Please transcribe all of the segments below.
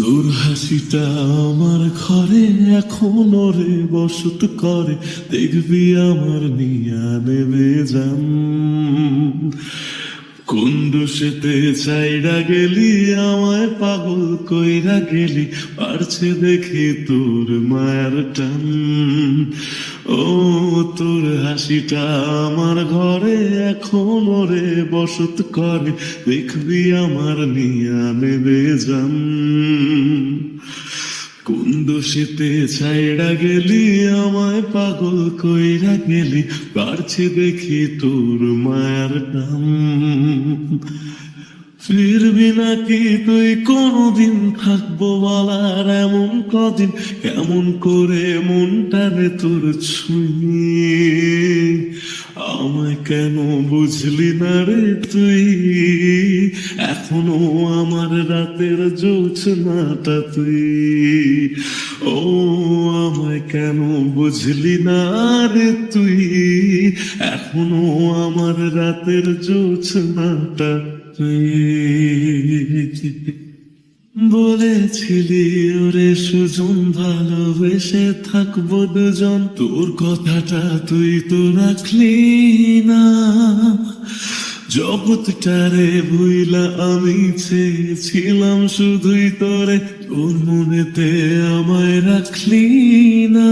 তোর হাসিটা আমার ঘরে এখনো রে বসত করে, দেখবি আমার নিয়া নেবে যান। কোন দোষেতে চাইরা গেলি, আমায় পাগল কইরা গেলি, পারছে দেখি তোর মায়ের টান। ও তোর হাসিটা আমার ঘরে এখনো রে বসত করে, দেখবি আমার নিয়া নেবে যান। কোন দোষেতে ছাইড়া গেলি, আমায় পাগল কইরা গেলি, পারছি দেখি তোর মায়ার নাম। ফিরবি নাকি তুই কোনদিন, থাকবো বলার এমন কদিন, কেমন করে মনটারে তোর ছুঁই। আমায় কেন বুঝলি না রে তুই, এখনো আমার রাতের জোছনাটা তুই। ও আমায় কেন বুঝলি না রে তুই, এখনো আমার রাতের জোছনাটা তুই। বলেছিলি ওরে সুজন, ভালোবেসে থাকবো দুজন, তোর কথাটা তুই তো রাখলি না। জগৎটারে ভুইলা আমি চেয়েছিলাম শুধুই তোরে, তোর মনেতে আমায় রাখলি না।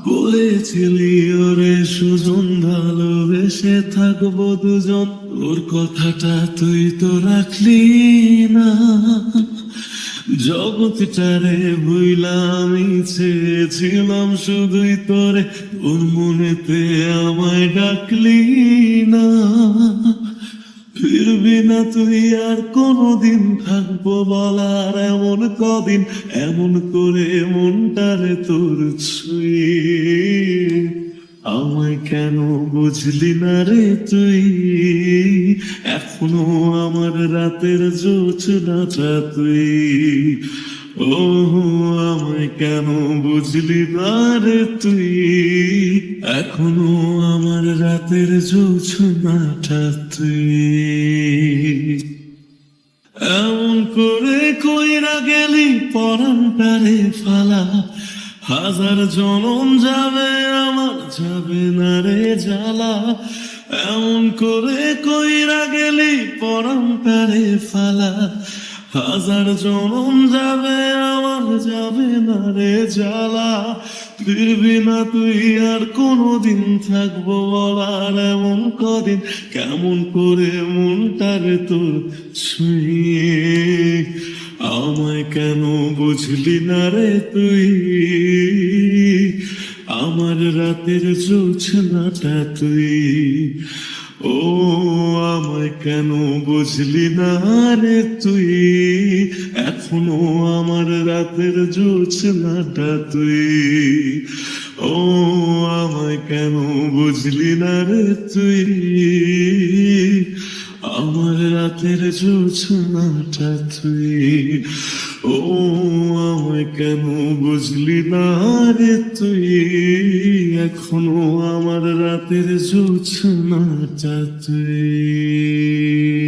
বলেছিলি ওরে সুজন, ভালোবেসে থাকবো দুজন, তোর কথাটা তুই তো রাখলি না। জগৎটারে ভুইলা আমি চেয়েছিলাম শুধুই তোরে, তোর মনেতে আমায় ডাকলি না। ফিরবি না তুই আর কোনদিন, থাকবো বলার এমন কদিন, এমন করে মনটারে তোর ছুঁই। আমায় কেন বুঝলি না রে তুই, এখনো আমার রাতের জোছনাটা তুই। ও আমায় কেন বুঝলি না রে তুই, এখনো আমার রাতের জোছনাটা তুই। এমন করে কইরা গেলি পরানটারে ফালা, হাজার জনম যাবে আমার যাবে না রে জ্বালা। এমন করে কইরা গেলি পরানটারে ফালা, হাজার জনম যাবে আমার যাবে না রে জ্বালা। ফিরবি না তুই আর কোনদিন, থাকবো বলার এমন কদিন, কেমন করে মনটারে তোর ছুঁই। আমায় কেন বুঝলি না রে তুই, আমার রাতের জোছনাটা তুই। ও আমায় কেন বুঝলি না রে তুই, এখনো আমার রাতের জোছনাটা তুই। ও আমায় কেন বুঝলি না রে তুই, আমার রাতের জোছনাটা তুই। ও আমায় কেন বুঝলি না রে তুই, এখনো আমার রাতের জোছনাটা তুই।